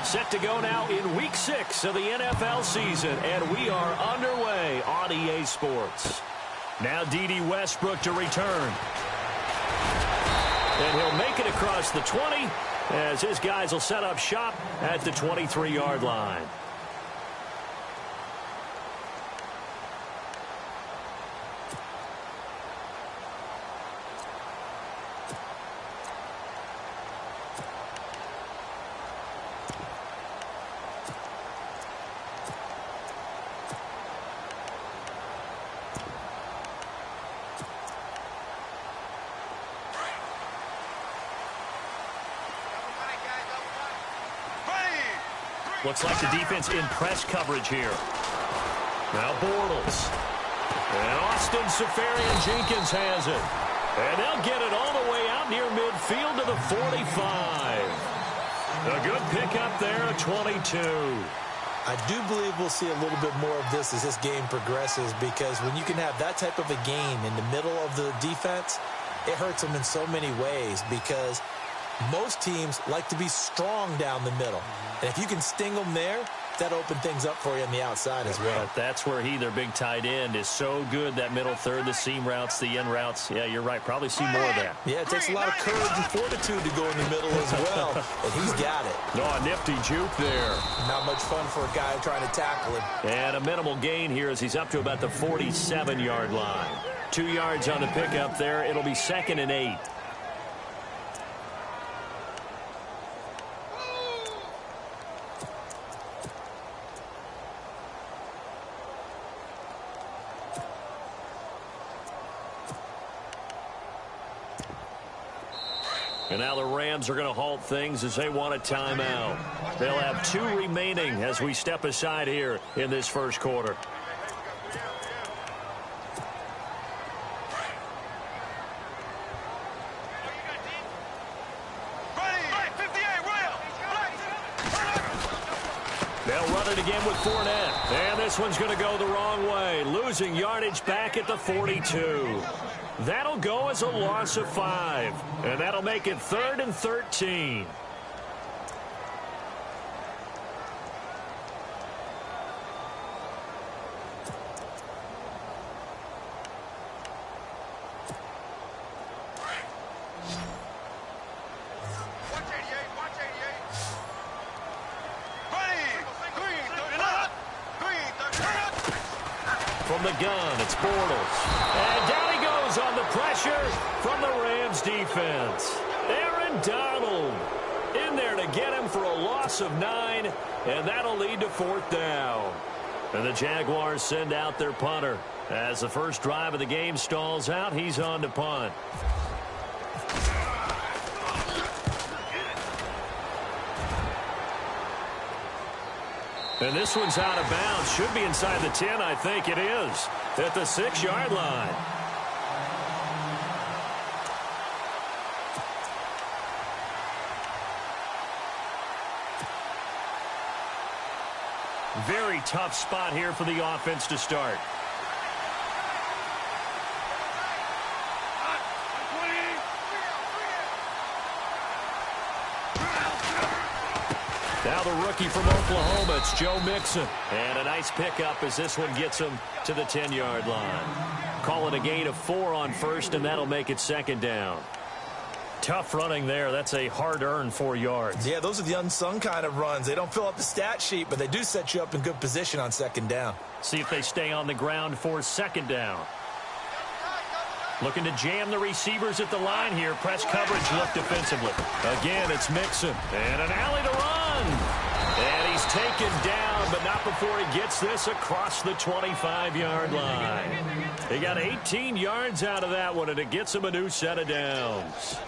Set to go now in Week 6 of the NFL season, and we are underway on EA Sports. Now D.D. Westbrook to return. And he'll make it across the 20 as his guys will set up shop at the 23-yard line. Looks like the defense in press coverage here. Now Bortles. And Austin Seferian-Jenkins has it. And they'll get it all the way out near midfield to the 45. A good pickup there at 22. I do believe we'll see a little bit more of this as this game progresses, because when you can have that type of a gain in the middle of the defense, it hurts them in so many ways, because most teams like to be strong down the middle. And if you can sting them there, that opens things up for you on the outside as well. But that's where their big tight end, is so good, that middle third, the seam routes, the in routes. Yeah, you're right. Probably see more of that. Yeah, it takes a lot of courage and fortitude to go in the middle as well. And he's got it. Oh, a nifty juke there. Not much fun for a guy trying to tackle him. And a minimal gain here as he's up to about the 47-yard line. 2 yards on the pickup there. It'll be 2nd and 8. And now the Rams are going to halt things as they want a timeout. They'll have 2 remaining as we step aside here in this first quarter. They'll run it again with Fournette. And this one's going to go the wrong way, losing yardage back at the 42. That'll go as a loss of 5. And that'll make it 3rd and 13. From the gun, it's Bortles. And down he goes on the pressure from the Rams defense. Aaron Donald in there to get him for a loss of 9, and that'll lead to 4th down. And the Jaguars send out their punter. As the first drive of the game stalls out, he's on to punt. And this one's out of bounds. Should be inside the 10, I think it is. At the 6-yard line. Very tough spot here for the offense to start. Now the rookie from Oklahoma, it's Joe Mixon. And a nice pickup as this one gets him to the 10-yard line. Call it a gain of 4 on first, and that'll make it 2nd down. Tough running there. That's a hard-earned 4 yards. Yeah, those are the unsung kind of runs. They don't fill up the stat sheet, but they do set you up in good position on 2nd down. See if they stay on the ground for 2nd down. Looking to jam the receivers at the line here. Press coverage look defensively. Again, it's Mixon. And an alley to run. And he's taken down, but not before he gets this across the 25-yard line. He got 18 yards out of that one, and it gets him a new set of downs.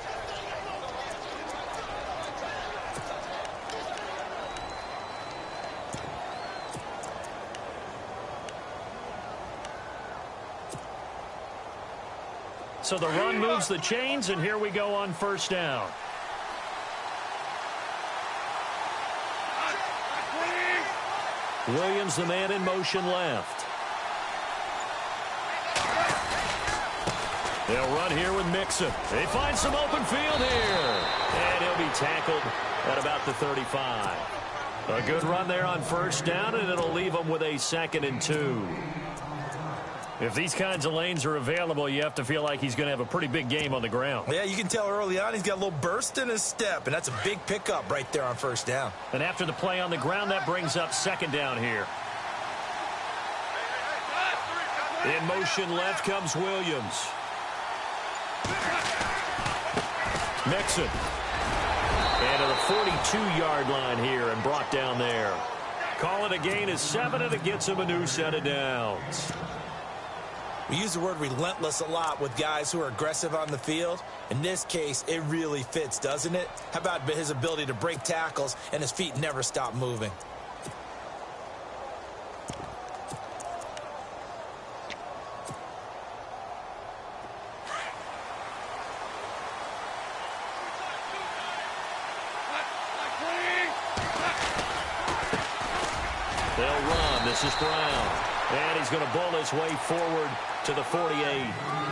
So the run moves the chains, and here we go on 1st down. Williams, the man in motion left. They'll run here with Mixon. They find some open field here. And he'll be tackled at about the 35. A good run there on first down, and it'll leave them with a 2nd and 2. If these kinds of lanes are available, you have to feel like he's going to have a pretty big game on the ground. Yeah, you can tell early on he's got a little burst in his step, and that's a big pickup right there on first down. And after the play on the ground, that brings up 2nd down here. In motion left comes Williams. Mixon. And to the 42-yard line here and brought down there. Call it a gain of 7, and it gets him a new set of downs. We use the word relentless a lot with guys who are aggressive on the field. In this case, it really fits, doesn't it? How about his ability to break tackles and his feet never stop moving? They'll run. This is Brown. And he's going to bull his way forward to the 48.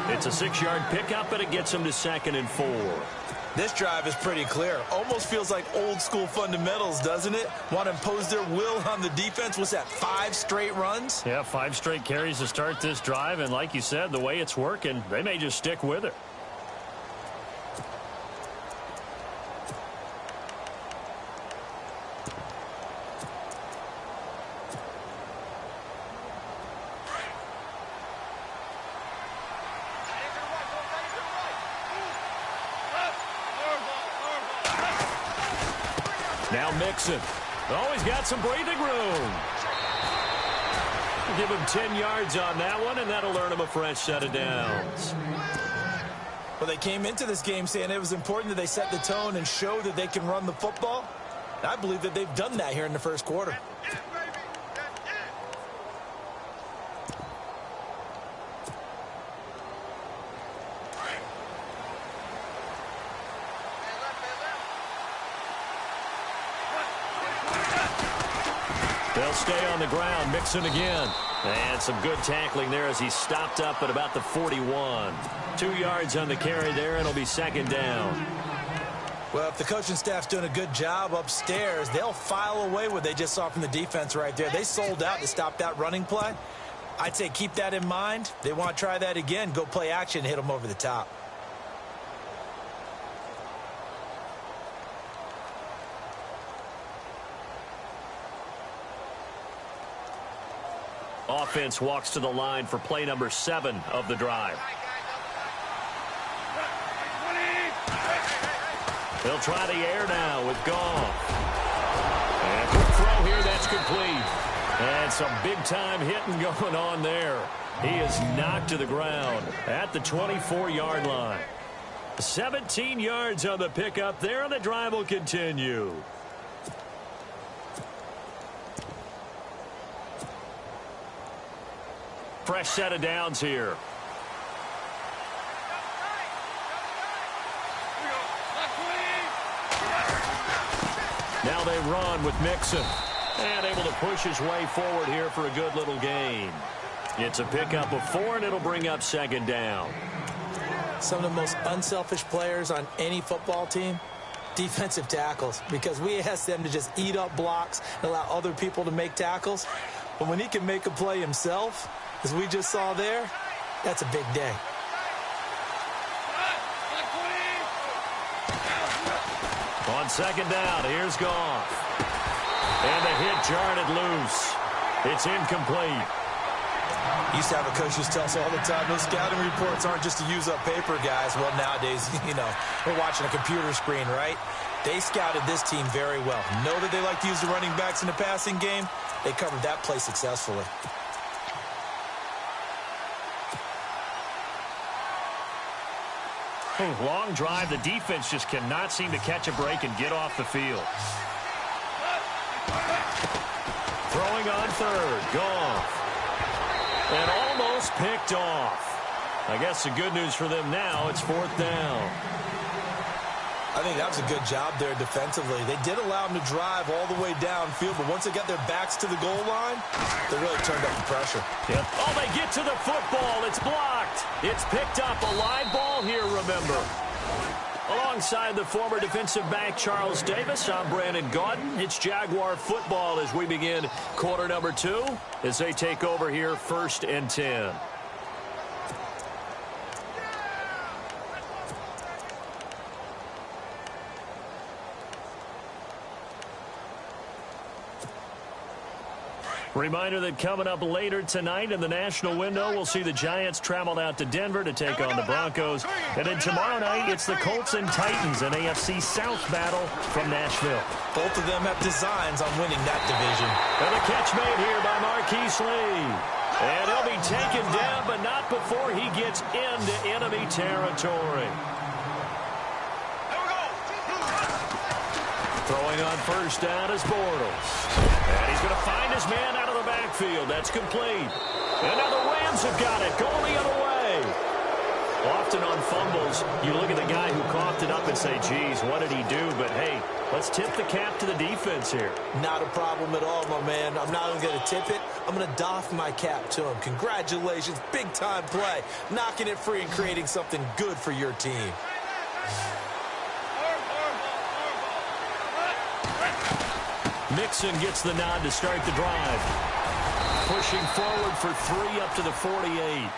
It's a 6-yard pickup, and it gets him to 2nd and 4. This drive is pretty clear. Almost feels like old school fundamentals, doesn't it? Want to impose their will on the defense. What's that, 5 straight runs? Yeah, 5 straight carries to start this drive. And like you said, the way it's working, they may just stick with it. Now Mixon. Oh, he's got some breathing room. Give him 10 yards on that one, and that'll earn him a fresh set of downs. Well, they came into this game saying it was important that they set the tone and show that they can run the football. I believe that they've done that here in the first quarter. They'll stay on the ground. Mixon again. And some good tackling there as he stopped up at about the 41. 2 yards on the carry there, and it'll be 2nd down. Well, if the coaching staff's doing a good job upstairs, they'll file away what they just saw from the defense right there. They sold out to stop that running play. I'd say keep that in mind. They want to try that again. Go play action, hit them over the top. Offense walks to the line for play number 7 of the drive. They'll try the air now with Goff. And a quick throw here, that's complete. And some big-time hitting going on there. He is knocked to the ground at the 24-yard line. 17 yards on the pickup there, and the drive will continue. Fresh set of downs here. Now they run with Mixon. And able to push his way forward here for a good little gain. It's a pickup of 4, and it'll bring up 2nd down. Some of the most unselfish players on any football team, defensive tackles, because we ask them to just eat up blocks and allow other people to make tackles. But when he can make a play himself, as we just saw there, that's a big day. On 2nd down, here's Goff. And the hit jarred it loose. It's incomplete. Used to have a coach who tells us all the time, those scouting reports aren't just to use up paper, guys. Well, nowadays, we're watching a computer screen, right? They scouted this team very well. Know that they like to use the running backs in the passing game. They covered that play successfully. Long drive. The defense just cannot seem to catch a break and get off the field. Throwing on 3rd. Goff. And almost picked off. I guess the good news for them now, it's 4th down. I think that was a good job there defensively. They did allow them to drive all the way downfield, but once they got their backs to the goal line, they really turned up the pressure. Yep. Oh, they get to the football. It's blocked. It's picked up. A live ball here, remember. Alongside the former defensive back Charles Davis, I'm Brandon Gaudin. It's Jaguar football as we begin quarter number 2 as they take over here 1st and 10. Reminder that coming up later tonight in the national window, we'll see the Giants travel out to Denver to take on the Broncos. And then tomorrow night, it's the Colts and Titans, an AFC South battle from Nashville. Both of them have designs on winning that division. And the catch made here by Marquise Lee. And he'll be taken down, but not before he gets into enemy territory. Throwing on first down is Bortles. And he's going to find his man out of the backfield. That's complete. And now the Rams have got it. Going the other way. Often on fumbles, you look at the guy who coughed it up and say, geez, what did he do? But, hey, let's tip the cap to the defense here. Not a problem at all, my man. I'm not even going to tip it. I'm going to doff my cap to him. Congratulations. Big-time play. Knocking it free and creating something good for your team. Mixon gets the nod to start the drive. Pushing forward for 3 up to the 48.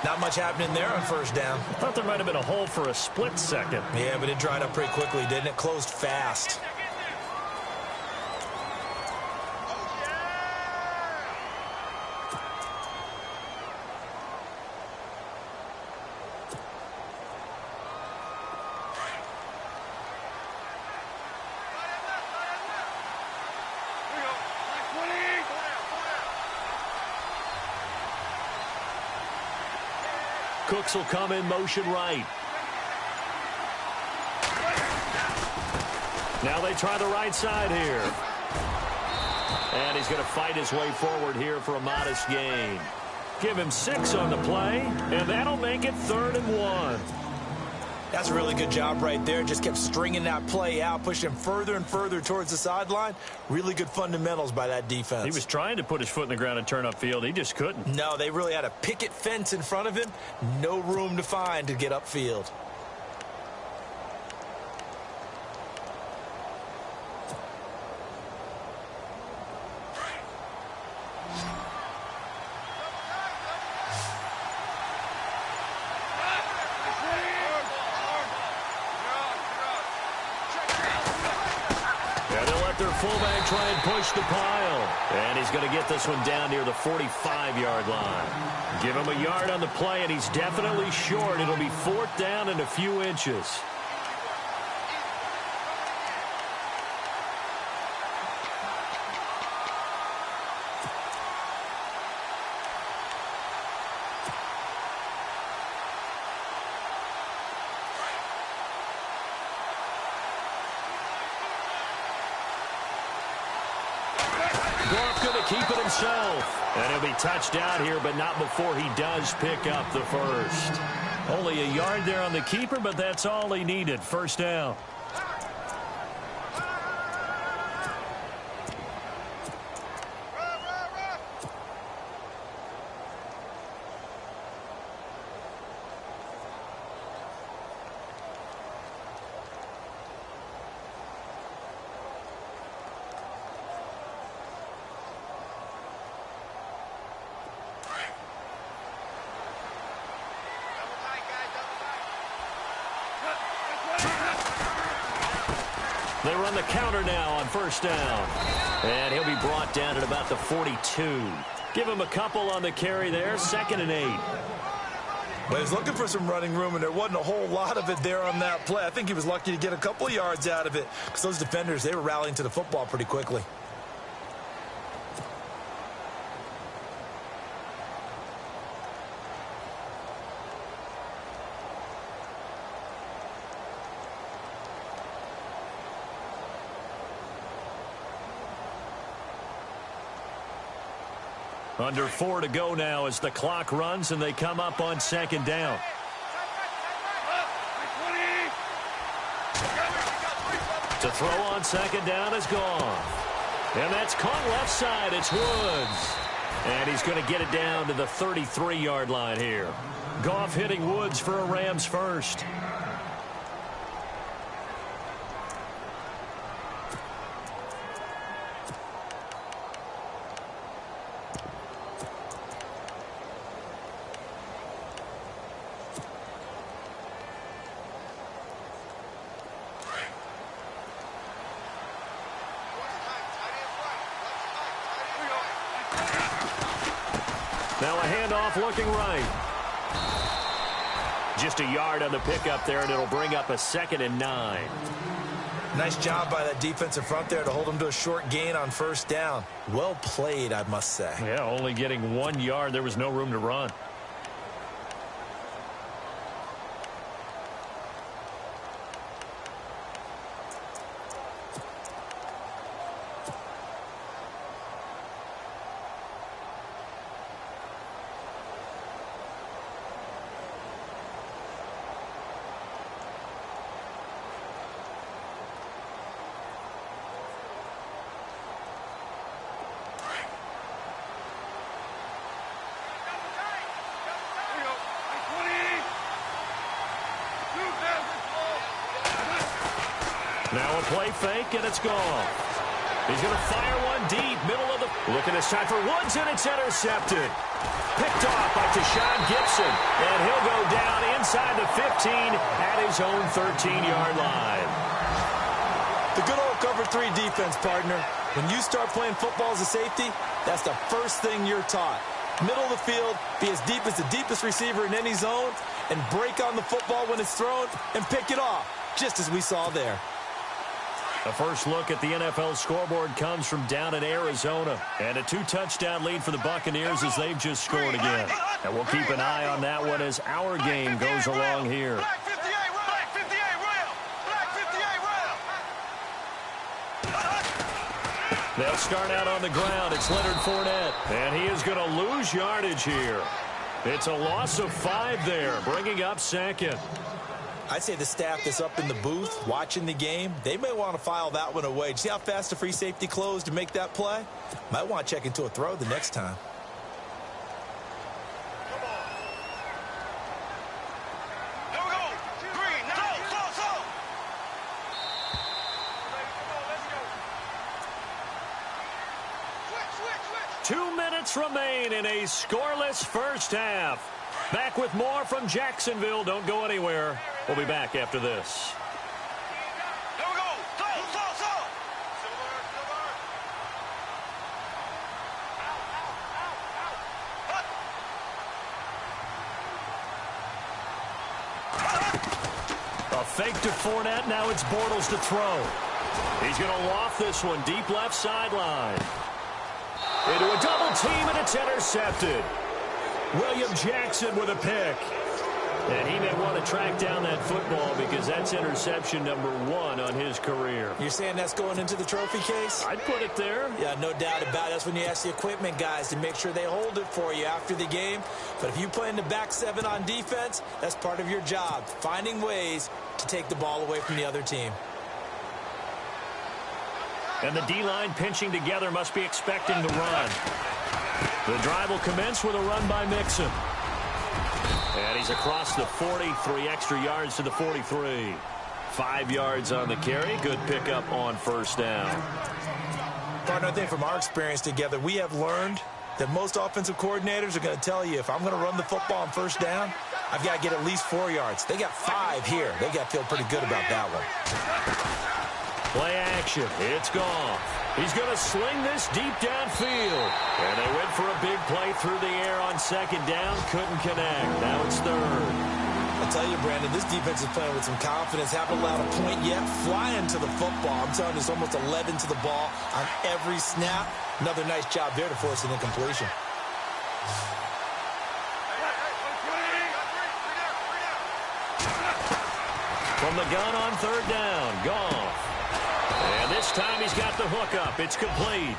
Not much happening there on first down. Thought there might have been a hole for a split second. Yeah, but it dried up pretty quickly, didn't it? Closed fast. Cooks will come in motion right. Now they try the right side here. And he's going to fight his way forward here for a modest gain. Give him 6 on the play, and that'll make it 3rd and 1. That's a really good job right there. Just kept stringing that play out, pushing him further and further towards the sideline. Really good fundamentals by that defense. He was trying to put his foot in the ground and turn upfield. He just couldn't. No, they really had a picket fence in front of him. No room to find to get upfield. Fullback try and push the pile. And he's going to get this one down near the 45-yard line. Give him a yard on the play, and he's definitely short. It'll be 4th down and a few inches. Keep it himself. And he'll be touched out here, but not before he does pick up the first. Only a yard there on the keeper, but that's all he needed. 1st down. They run the counter now on 1st down. And he'll be brought down at about the 42. Give him a couple on the carry there. 2nd and 8. Well, he's looking for some running room, and there wasn't a whole lot of it there on that play. I think he was lucky to get a couple of yards out of it because those defenders, they were rallying to the football pretty quickly. Under 4 to go now as the clock runs and they come up on 2nd down. To throw on second down is gone. And that's caught left side. It's Woods. And he's going to get it down to the 33-yard line here. Goff hitting Woods for a Rams first. Now a handoff looking right. Just a yard on the pickup there, and it'll bring up a 2nd and 9. Nice job by that defensive front there to hold them to a short gain on first down. Well played, I must say. Yeah, only getting 1 yard. There was no room to run. Now a play fake, and it's gone. He's going to fire one deep, middle of the... Looking this time for Woods, and it's intercepted. Picked off by Tashawn Gibson, and he'll go down inside the 15 at his own 13-yard line. The good old cover 3 defense, partner. When you start playing football as a safety, that's the first thing you're taught. Middle of the field, be as deep as the deepest receiver in any zone, and break on the football when it's thrown, and pick it off, just as we saw there. The first look at the NFL scoreboard comes from down in Arizona. And a 2-touchdown lead for the Buccaneers as they've just scored again. And we'll keep an eye on that one as our game goes along here. They'll start out on the ground. It's Leonard Fournette. And he is going to lose yardage here. It's a loss of 5 there, bringing up 2nd. I'd say the staff that's up in the booth watching the game, they may want to file that one away. See how fast the free safety closed to make that play? Might want to check into a throw the next time. Come on. Here we go. Green. So. Switch. 2 minutes remain in a scoreless first half. Back with more from Jacksonville. Don't go anywhere. We'll be back after this. Here we go. So. A fake to Fournette. Now it's Bortles to throw. He's going to loft this one deep left sideline. Into a double team, and it's intercepted. William Jackson with a pick. And he may want to track down that football because that's interception number 1 on his career. You're saying that's going into the trophy case? I'd put it there. Yeah, no doubt about it. That's when you ask the equipment guys to make sure they hold it for you after the game. But if you play in the back 7 on defense, that's part of your job, finding ways to take the ball away from the other team. And the D-line pinching together, must be expecting the run. The drive will commence with a run by Mixon. And he's across the 40, 3 extra yards to the 43. 5 yards on the carry. Good pickup on first down. Partner, I think from our experience together, we have learned that most offensive coordinators are going to tell you, if I'm going to run the football on first down, I've got to get at least 4 yards. They got 5 here. They got to feel pretty good about that one. Play action. It's gone. He's going to sling this deep downfield. And they went for a big play through the air on second down. Couldn't connect. Now it's third. I tell you, Brandon, this defense is playing with some confidence. Haven't allowed a point yet. Flying to the football. I'm telling you, it's almost 11 to the ball on every snap. Another nice job there to force an incompletion. From the gun on third down. Goff. And this time he's got the hook up. It's complete.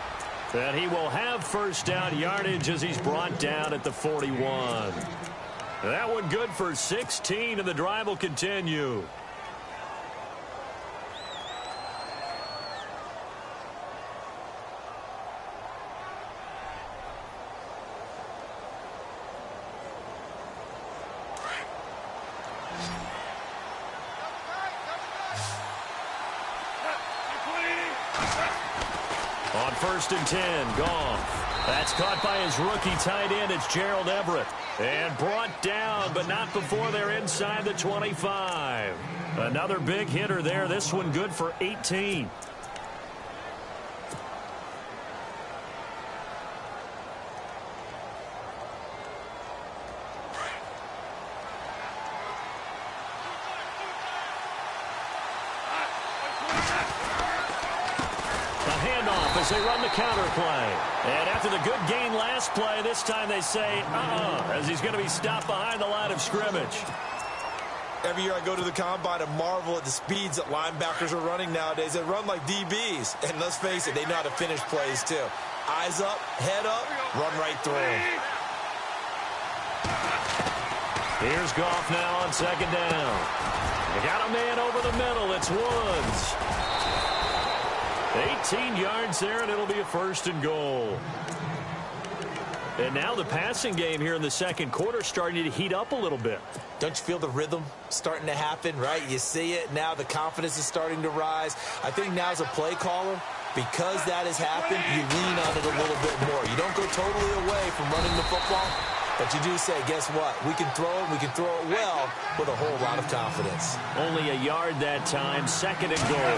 And he will have first down yardage as he's brought down at the 41. That one good for 16, and the drive will continue. On 1st and 10, Goff. That's caught by his rookie tight end. It's Gerald Everett. And brought down, but not before they're inside the 25. Another big hitter there. This one good for 18. As they run the counter play. And after the good gain last play, this time they say, as he's going to be stopped behind the line of scrimmage. Every year I go to the combine and marvel at the speeds that linebackers are running nowadays. They run like DBs. And let's face it, they know how to finish plays too. Eyes up, head up, run right through. Here's Goff now on 2nd down. They got a man over the middle. It's Woods. 18 yards there, and it'll be a 1st and goal. And now the passing game here in the 2nd quarter starting to heat up a little bit. Don't you feel the rhythm starting to happen, right? You see it. Now the confidence is starting to rise. I think now as a play caller, because that has happened, you lean on it a little bit more. You don't go totally away from running the football, but you do say, guess what? We can throw it. We can throw it well with a whole lot of confidence. Only a yard that time. 2nd and goal.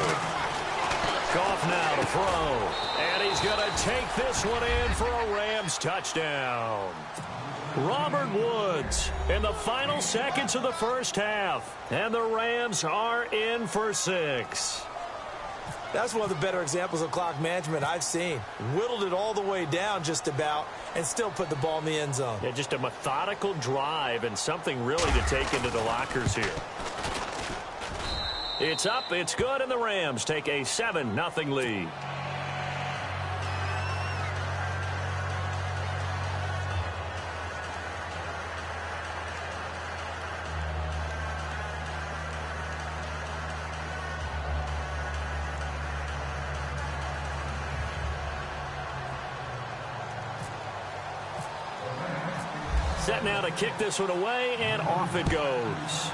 Goff now to throw. And he's going to take this one in for a Rams touchdown. Robert Woods in the final seconds of the 1st half. And the Rams are in for 6. That's one of the better examples of clock management I've seen. Whittled it all the way down just about and still put the ball in the end zone. Yeah, just a methodical drive and something really to take into the lockers here. It's up, it's good, and the Rams take a 7-0 lead. Set now to kick this one away, and off it goes.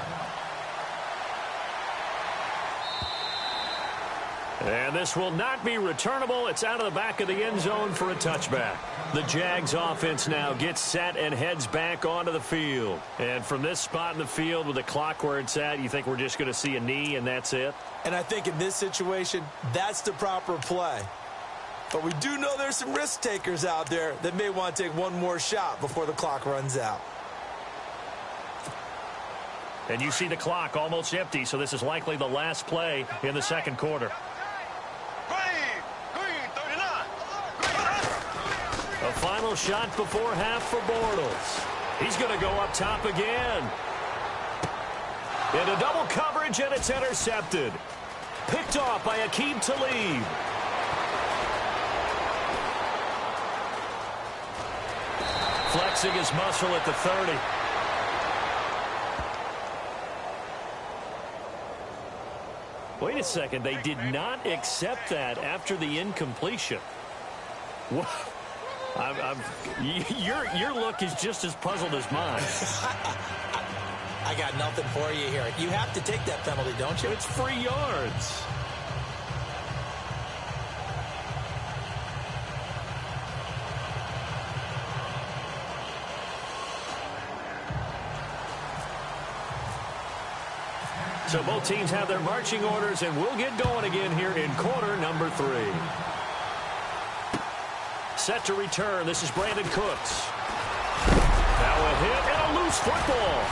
And this will not be returnable. It's out of the back of the end zone for a touchback. The Jags offense now gets set and heads back onto the field. And from this spot in the field with the clock where it's at, you think we're just going to see a knee and that's it? And I think in this situation, that's the proper play. But we do know there's some risk takers out there that may want to take one more shot before the clock runs out. And you see the clock almost empty, so this is likely the last play in the 2nd quarter. A final shot before half for Bortles. He's going to go up top again. Into double coverage, and it's intercepted. Picked off by Aqib Talib. Flexing his muscle at the 30. Wait a second. They did not accept that after the incompletion. What? Your look is just as puzzled as mine. I got nothing for you here. You have to take that penalty, don't you? It's free yards. So both teams have their marching orders, and we'll get going again here in quarter number 3. Set to return. This is Brandon Cooks. Now a hit and a loose football.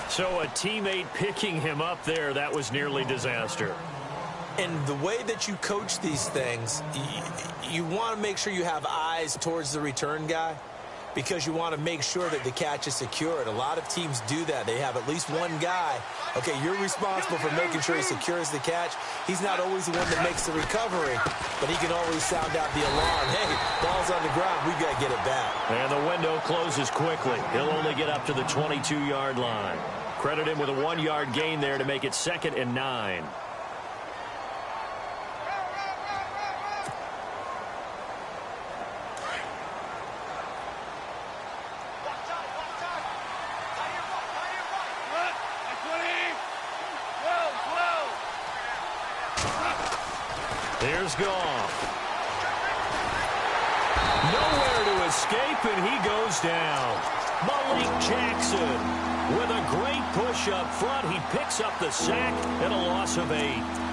So a teammate picking him up there, that was nearly disaster. And the way that you coach these things, you want to make sure you have eyes towards the return guy, because you want to make sure that the catch is secured. A lot of teams do that. They have at least one guy. Okay, you're responsible for making sure he secures the catch. He's not always the one that makes the recovery, but he can always sound out the alarm. Hey, ball's on the ground. We've got to get it back. And the window closes quickly. He'll only get up to the 22-yard line. Credit him with a 1-yard gain there to make it 2nd and 9. Here's Goff. Nowhere to escape, and he goes down. Malik Jackson with a great push up front. He picks up the sack and a loss of 8.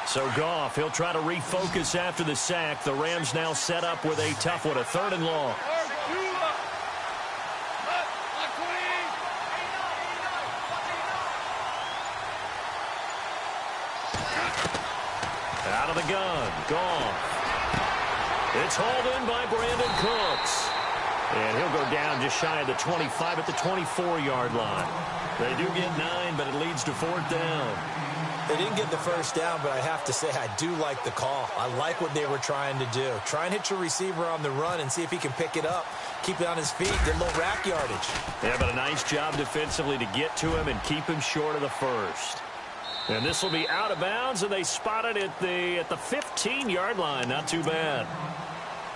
So Goff, he'll try to refocus after the sack. The Rams now set up with a tough one, a 3rd and long. Out of the gun, Goff. It's hauled in by Brandon Cooks. And he'll go down just shy of the 25 at the 24-yard line. They do get 9, but it leads to 4th down. They didn't get the first down, but I have to say I do like the call. I like what they were trying to do. Try and hit your receiver on the run and see if he can pick it up. Keep it on his feet, get a little rack yardage. Yeah, but a nice job defensively to get to him and keep him short of the first. And this will be out of bounds, and they spot it at the 15-yard line. Not too bad.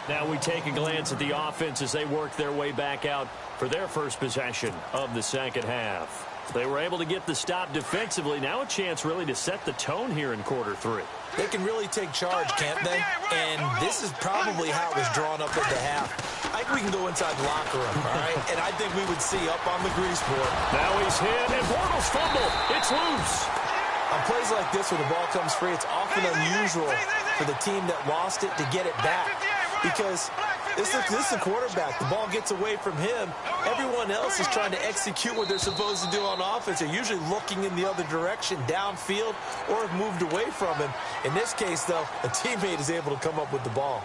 Now we take a glance at the offense as they work their way back out for their first possession of the second half. They were able to get the stop defensively. Now a chance really to set the tone here in quarter 3. They can really take charge, can't they? And this is probably how it was drawn up at the half. I think we can go inside the locker room, all right? And I think we would see up on the grease board. Now he's hit, and Bortles fumble. It's loose. On plays like this where the ball comes free, it's often unusual for the team that lost it to get it back. Because this is a quarterback. The ball gets away from him. Everyone else is trying to execute what they're supposed to do on offense. They're usually looking in the other direction, downfield, or have moved away from him. In this case, though, a teammate is able to come up with the ball.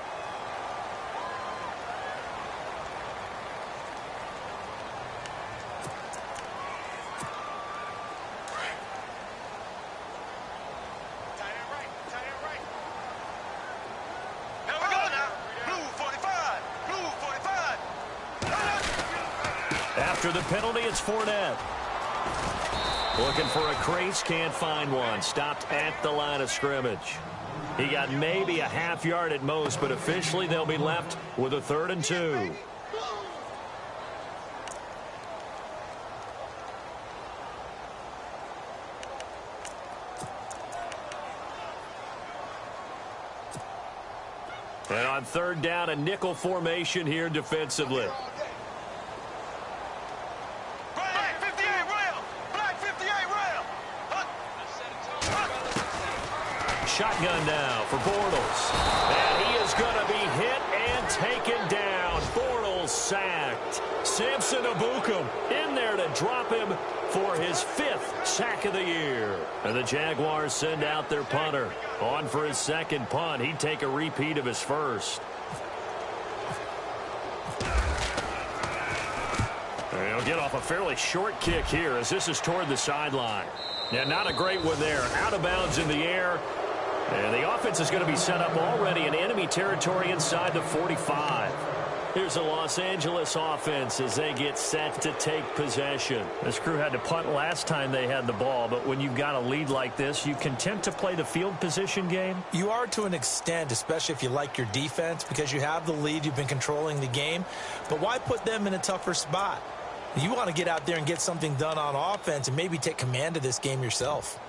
After the penalty, it's Fournette. Looking for a crease, can't find one. Stopped at the line of scrimmage. He got maybe a half yard at most, but officially they'll be left with a 3rd and 2. And on 3rd down, a nickel formation here defensively. Shotgun now for Bortles. And he is going to be hit and taken down. Bortles sacked. Samson Abukum in there to drop him for his 5th sack of the year. And the Jaguars send out their punter. On for his 2nd punt. He'd take a repeat of his first. And he'll get off a fairly short kick here as this is toward the sideline. Yeah, not a great one there. Out of bounds in the air. And the offense is going to be set up already in enemy territory inside the 45. Here's the Los Angeles offense as they get set to take possession. This crew had to punt last time they had the ball, but when you've got a lead like this, you content to play the field position game? You are to an extent, especially if you like your defense, because you have the lead, you've been controlling the game. But why put them in a tougher spot? You want to get out there and get something done on offense and maybe take command of this game yourself.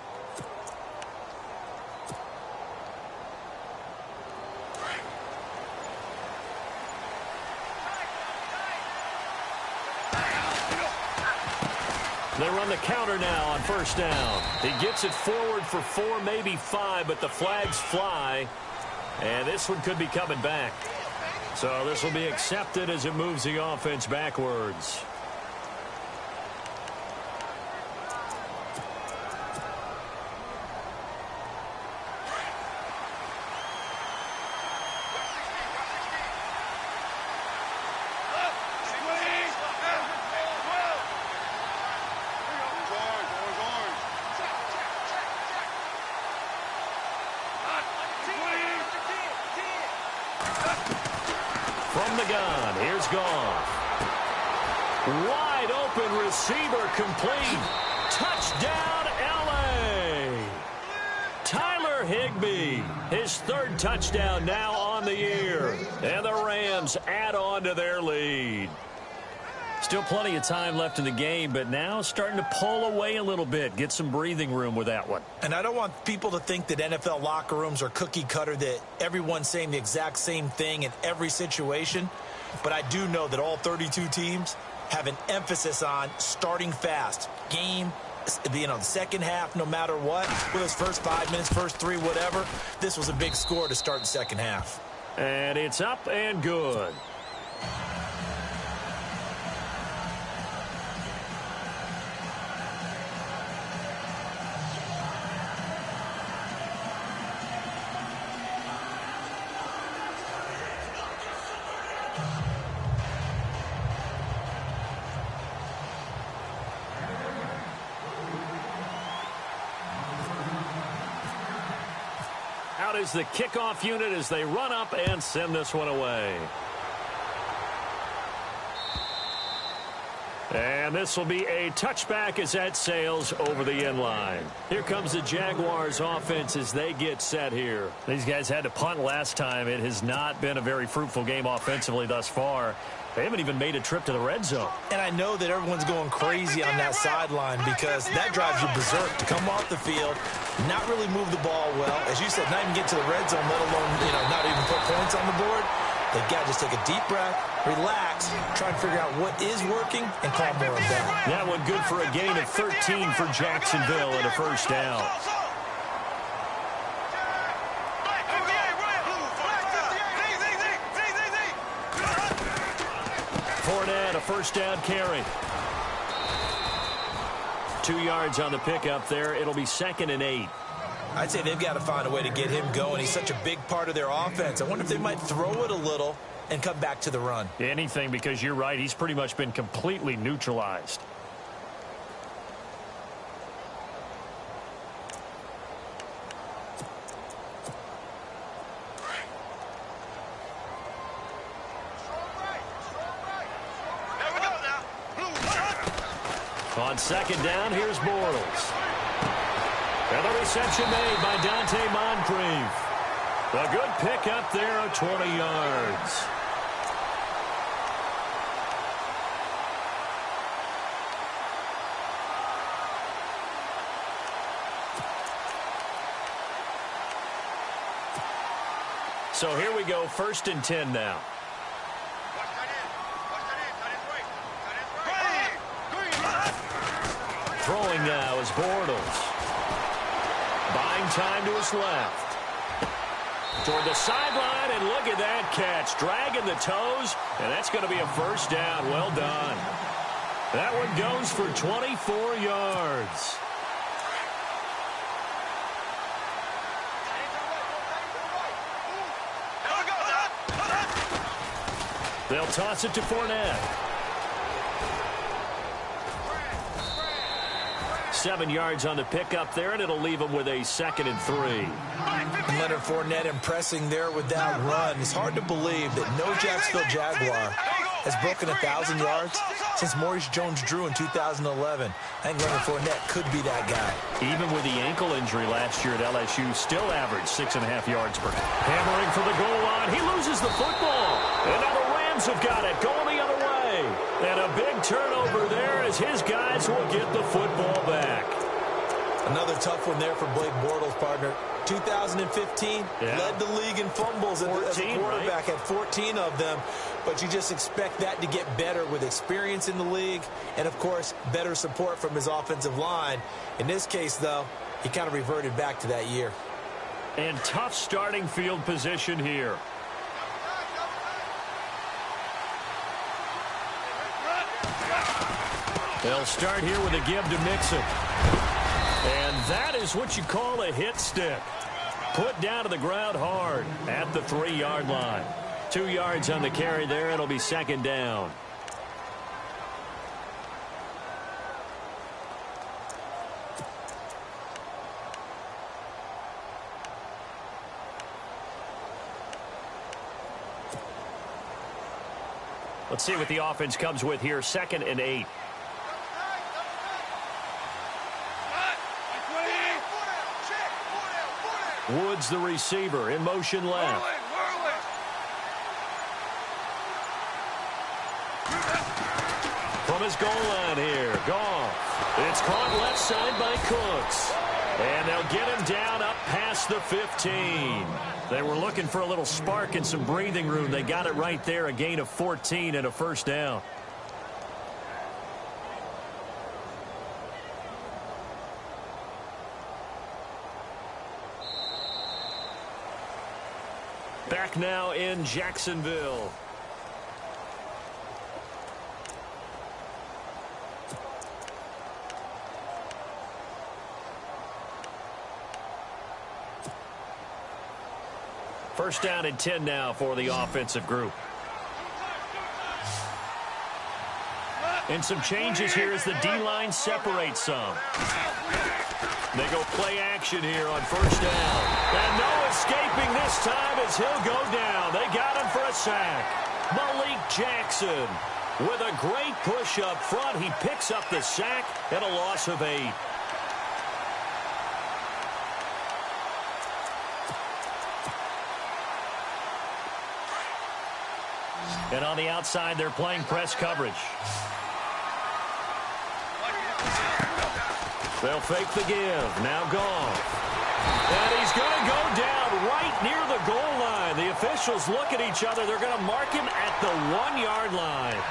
They run the counter now on 1st down. He gets it forward for 4, maybe 5, but the flags fly. And this one could be coming back. So this will be accepted as it moves the offense backwards. From the gun, here's Goff. Wide open receiver complete. Touchdown, L.A. Tyler Higbee, his 3rd touchdown now on the year. And the Rams Rams add on to their lead. Still plenty of time left in the game, but now starting to pull away a little bit. Get some breathing room with that one. And I don't want people to think that NFL locker rooms are cookie cutter, that everyone's saying the exact same thing in every situation. But I do know that all 32 teams have an emphasis on starting fast. Game, the second half, no matter what. With those first 5 minutes, first 3, whatever. This was a big score to start the second half. And it's up and good. Out is the kickoff unit as they run up and send this one away. And this will be a touchback as that sails over the end line. Here comes the Jaguars offense as they get set here. These guys had to punt last time. It has not been a very fruitful game offensively thus far. They haven't even made a trip to the red zone. And I know that everyone's going crazy on that sideline because that drives you berserk to come off the field, not really move the ball well. As you said, not even get to the red zone, let alone, not even put points on the board. They've got to just take a deep breath, relax, try and figure out what is working, and call more of that. That one good for a gain of 13 for Jacksonville and a first down. Fournette, a first down carry. 2 yards on the pickup there. It'll be 2nd and 8. I'd say they've got to find a way to get him going. He's such a big part of their offense. I wonder if they might throw it a little and come back to the run. Anything, because you're right. He's pretty much been completely neutralized. On 2nd down, here's Bortles. And the reception made by Dante Moncrief. A good pickup there of 20 yards. So here we go, 1st and 10 now. Throwing now is Bortles. Buying time to his left. Toward the sideline, and look at that catch. Dragging the toes, and that's going to be a first down. Well done. That one goes for 24 yards. They'll toss it to Fournette. 7 yards on the pickup there, and it'll leave him with a 2nd and 3. And Leonard Fournette impressing there with that run. It's hard to believe that no Jacksonville Jaguar has broken 1,000 yards since Maurice Jones-Drew in 2011. I think Leonard Fournette could be that guy. Even with the ankle injury last year at LSU, still averaged 6.5 yards per. Hammering for the goal line. He loses the football. And now the Rams have got it going the other way. And a big turnover there as his guys will get the football back. Another tough one there for Blake Bortles, partner. 2015, led the league in fumbles as a quarterback, right? Had 14 of them. But you just expect that to get better with experience in the league and, of course, better support from his offensive line. In this case, though, he kind of reverted back to that year. And tough starting field position here. They'll start here with a give to Mixon. And that is what you call a hit stick. Put down to the ground hard at the 3-yard line. 2 yards on the carry there. It'll be 2nd down. Let's see what the offense comes with here. 2nd and 8. Woods, the receiver, in motion left. From his goal line here, Goff. It's caught left side by Cooks. And they'll get him down up past the 15. They were looking for a little spark and some breathing room. They got it right there, a gain of 14 and a first down. Back now in Jacksonville. First down and 10 now for the offensive group. And some changes here as the D-line separates some. They go play action here on first down. And no escaping this time as he'll go down. They got him for a sack. Malik Jackson with a great push up front. He picks up the sack and a loss of 8. And on the outside, they're playing press coverage. They'll fake the give. Now Goff. And he's going to go down right near the goal line. The officials look at each other. They're going to mark him at the 1-yard line.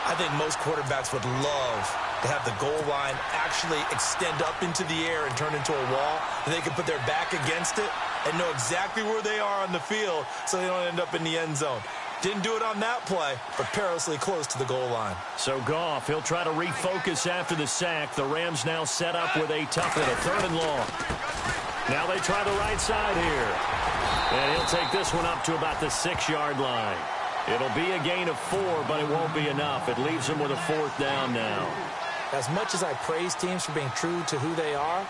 I think most quarterbacks would love to have the goal line actually extend up into the air and turn into a wall. And they can put their back against it and know exactly where they are on the field so they don't end up in the end zone. Didn't do it on that play, but perilously close to the goal line. So Goff, he'll try to refocus after the sack. The Rams now set up with a tough one, a 3rd and long. Now they try the right side here. And he'll take this one up to about the 6-yard line. It'll be a gain of 4, but it won't be enough. It leaves him with a 4th down now. As much as I praise teams for being true to who they are,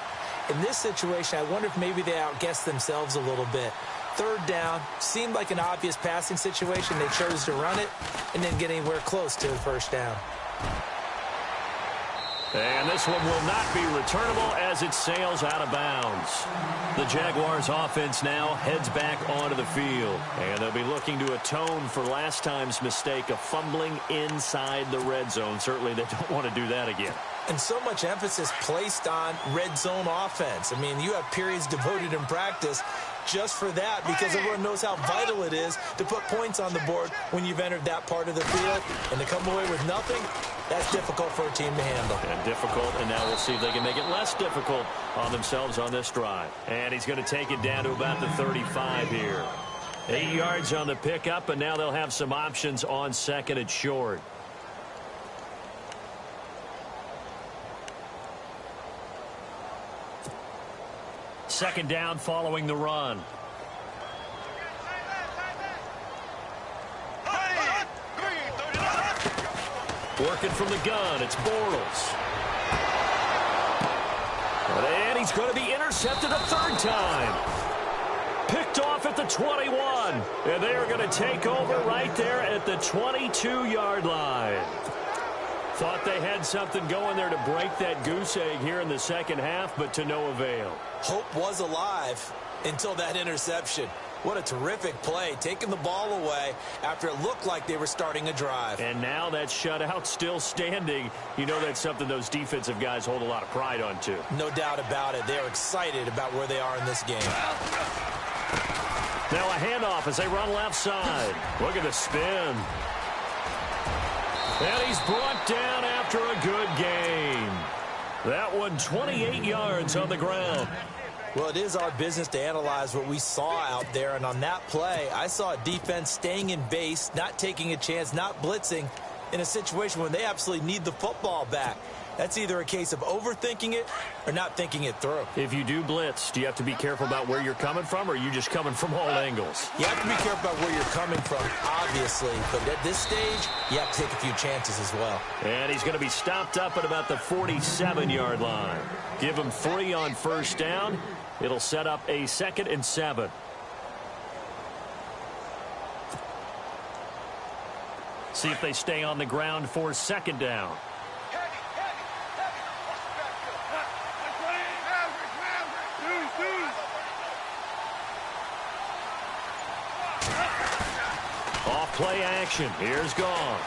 in this situation, I wonder if maybe they outguessed themselves a little bit. 3rd down, seemed like an obvious passing situation. They chose to run it and didn't get anywhere close to the first down. And this one will not be returnable as it sails out of bounds. The Jaguars offense now heads back onto the field. And they'll be looking to atone for last time's mistake of fumbling inside the red zone. Certainly they don't want to do that again. And so much emphasis placed on red zone offense. I mean, you have periods devoted in practice just for that because everyone knows how vital it is to put points on the board when you've entered that part of the field. And to come away with nothing, that's difficult for a team to handle. And difficult, and now we'll see if they can make it less difficult on themselves on this drive. And he's going to take it down to about the 35 here. 8 yards on the pickup, and now they'll have some options on 2nd and short. Second down following the run. Working from the gun, it's Bortles. And he's going to be intercepted a 3rd time. Picked off at the 21. And they are going to take over right there at the 22-yard line. Thought they had something going there to break that goose egg here in the second half, but to no avail. Hope was alive until that interception. What a terrific play, taking the ball away after it looked like they were starting a drive. And now that shutout still standing. You know that's something those defensive guys hold a lot of pride on, too. No doubt about it. They're excited about where they are in this game. Now a handoff as they run left side. Look at the spin. And he's brought down after a good game. That one 28 yards on the ground. Well, it is our business to analyze what we saw out there. And on that play, I saw a defense staying in base, not taking a chance, not blitzing in a situation when they absolutely need the football back. That's either a case of overthinking it or not thinking it through. If you do blitz, do you have to be careful about where you're coming from, or are you just coming from all angles? You have to be careful about where you're coming from, obviously. But at this stage, you have to take a few chances as well. And he's going to be stopped up at about the 47-yard line. Give him 3 on first down. It'll set up a 2nd and 7. See if they stay on the ground for 2nd down. Off play action. Here's Goff.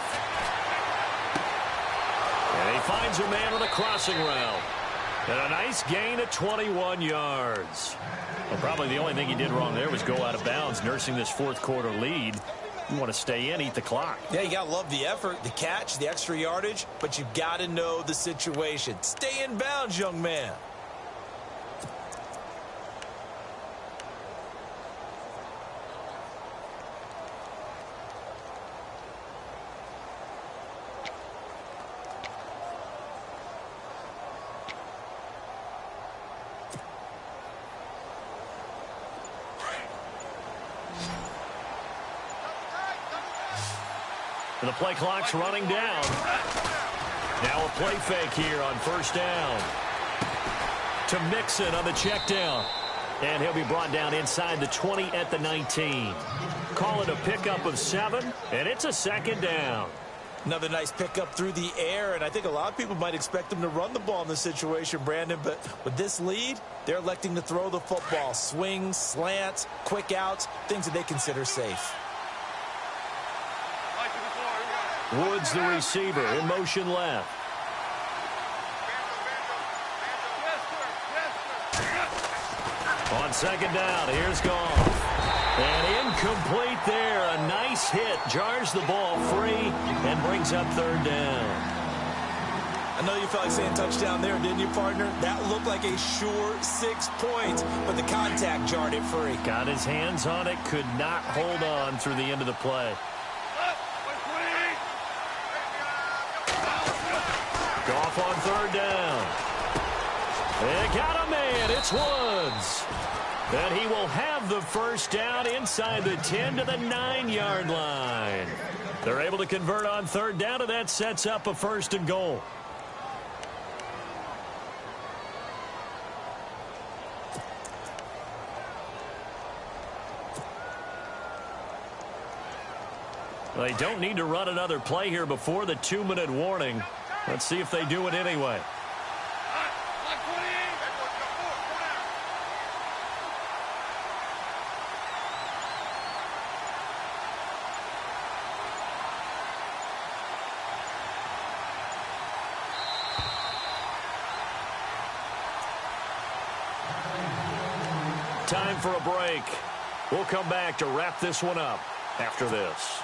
And he finds a man on the crossing route. And a nice gain of 21 yards. Well, probably the only thing he did wrong there was go out of bounds, nursing this fourth quarter lead. You want to stay in, eat the clock. Yeah, you got to love the effort, the catch, the extra yardage, but you got to know the situation. Stay in bounds, young man. The play clock's running down. Now a play fake here on first down. To Mixon on the check down. And he'll be brought down inside the 20 at the 19. Call it a pickup of 7, and it's a second down. Another nice pickup through the air, and I think a lot of people might expect them to run the ball in this situation, Brandon, but with this lead, they're electing to throw the football. Swings, slants, quick outs, things that they consider safe. Woods, the receiver, in motion left. On second down, here's Goff. And incomplete there. A nice hit. Jars the ball free and brings up third down. I know you felt like saying touchdown there, didn't you, partner? That looked like a sure 6 points, but the contact jarred it free. Got his hands on it, could not hold on through the end of the play. Goff on third down. They got a man. It's Woods. And he will have the first down inside the 10 to the 9-yard line. They're able to convert on third down, and that sets up a first and goal. They don't need to run another play here before the 2-minute warning. Let's see if they do it anyway. Time for a break. We'll come back to wrap this one up after this.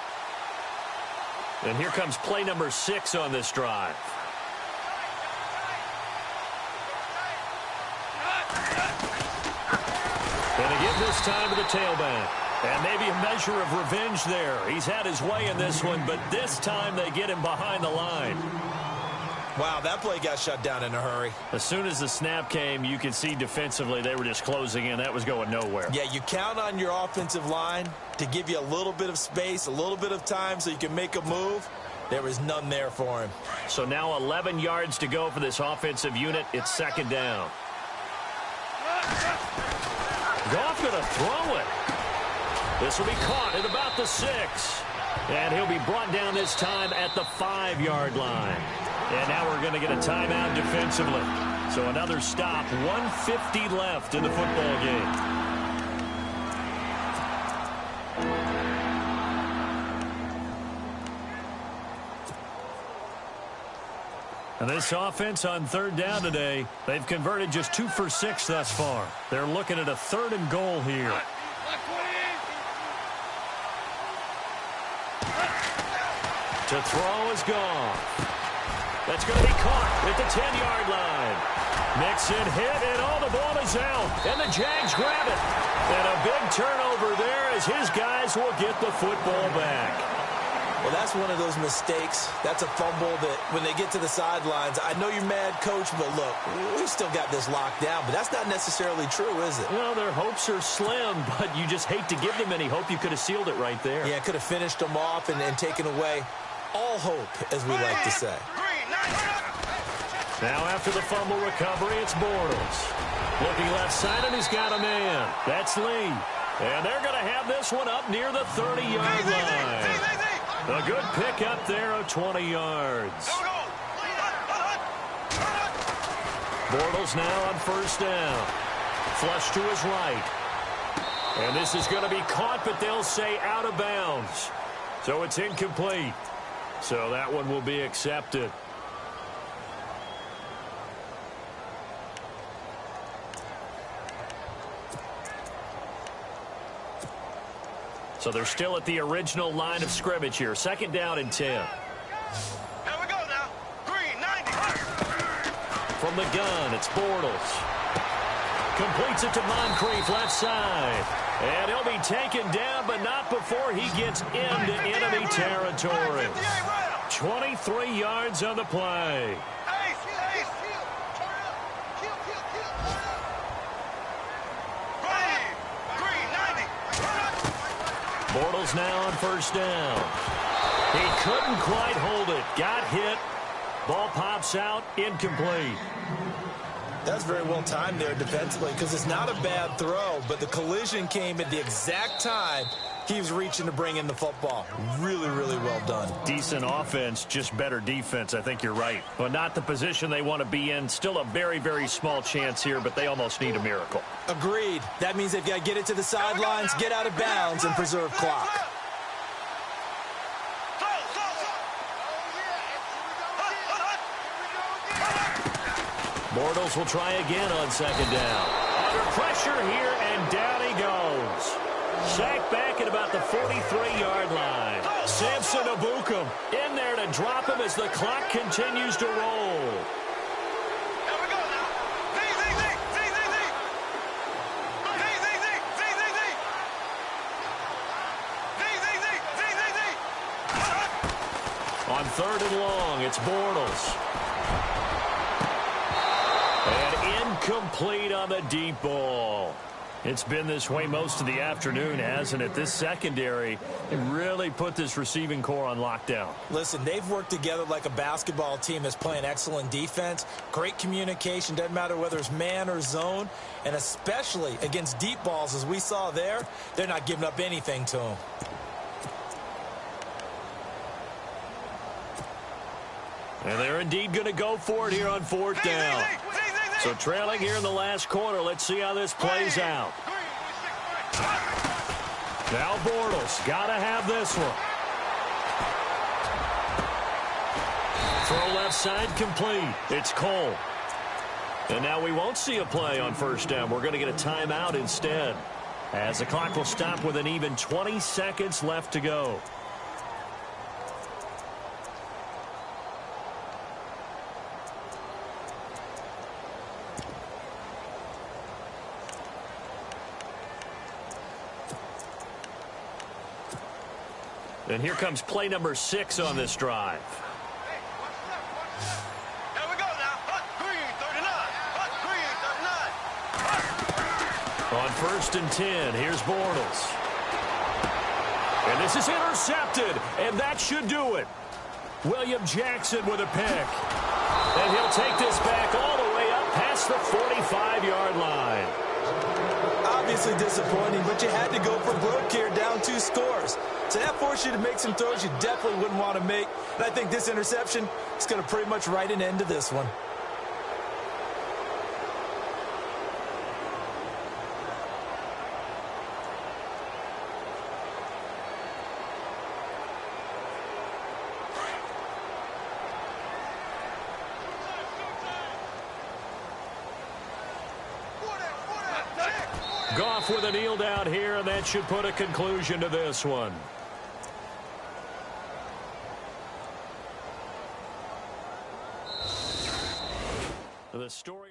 And here comes play number 6 on this drive. And again this time to the tailback. And maybe a measure of revenge there. He's had his way in this one, but this time they get him behind the line. Wow, that play got shut down in a hurry. As soon as the snap came, you could see defensively they were just closing in. That was going nowhere. Yeah, you count on your offensive line to give you a little bit of space, a little bit of time so you can make a move. There was none there for him. So now 11 yards to go for this offensive unit. It's second down. Goff going to throw it. This will be caught at about the 6. And he'll be brought down this time at the 5-yard line. And now we're going to get a timeout defensively. So another stop, 1:50 left in the football game. And this offense on third down today, they've converted just 2 for 6 thus far. They're looking at a 3rd and goal here. To throw is Goff. That's going to be caught at the 10-yard line. Mixon hit, and all the ball is out. And the Jags grab it. And a big turnover there as his guys will get the football back. Well, that's one of those mistakes. That's a fumble that when they get to the sidelines, I know you're mad, Coach, but look, we still got this locked down. But that's not necessarily true, is it? Well, their hopes are slim, but you just hate to give them any hope. You could have sealed it right there. Yeah, could have finished them off and taken away all hope, as we like to say. Now after the fumble recovery, it's Bortles. Looking left side, and he's got a man. That's Lee. And they're going to have this one up near the 30-yard line. A good pickup there of 20 yards. Bortles now on first down. Flush to his right. And this is going to be caught, but they'll say out of bounds. So it's incomplete. So that one will be accepted. So they're still at the original line of scrimmage here. 2nd down and 10. Here we go now. Green, 90. From the gun, it's Bortles. Completes it to Moncrief, left side. And he'll be taken down, but not before he gets into enemy territory. 23 yards on the play. Bortles now on 1st down. He couldn't quite hold it. Got hit. Ball pops out, incomplete. That's very well timed there defensively because it's not a bad throw, but the collision came at the exact time he was reaching to bring in the football. Really, really well done. Decent offense, just better defense. I think you're right. But not the position they want to be in. Still a very, very small chance here, but they almost need a miracle. Agreed. That means they've got to get it to the sidelines, get out of bounds, and preserve clock. Bortles will try again on 2nd down. Under pressure here, and down he goes. Sacked back at about the 43-yard line. Samson Abukum in there to drop him as the clock continues to roll. On 3rd and long, it's Bortles. And incomplete on the deep ball. It's been this way most of the afternoon, hasn't it? This secondary really put this receiving core on lockdown. Listen, they've worked together like a basketball team that's playing excellent defense. Great communication, doesn't matter whether it's man or zone. And especially against deep balls, as we saw there, they're not giving up anything to them. And they're indeed going to go for it here on 4th down. So trailing here in the last quarter. Let's see how this plays out. Now Bortles got to have this one. Throw left side complete. It's Cole. And now we won't see a play on 1st down. We're going to get a timeout instead, as the clock will stop with an even 20 seconds left to go. And here comes play number 6 on this drive. Here we go now. Green, 39. Green, 39. On 1st and 10, here's Bortles. And this is intercepted, and that should do it. William Jackson with a pick. And he'll take this back all the way up past the 45-yard line. Obviously disappointing, but you had to go for broke here, down 2 scores. So that forced you to make some throws you definitely wouldn't want to make. And I think this interception is going to pretty much write an end to this one. Goff with a kneel down here, and that should put a conclusion to this one. The story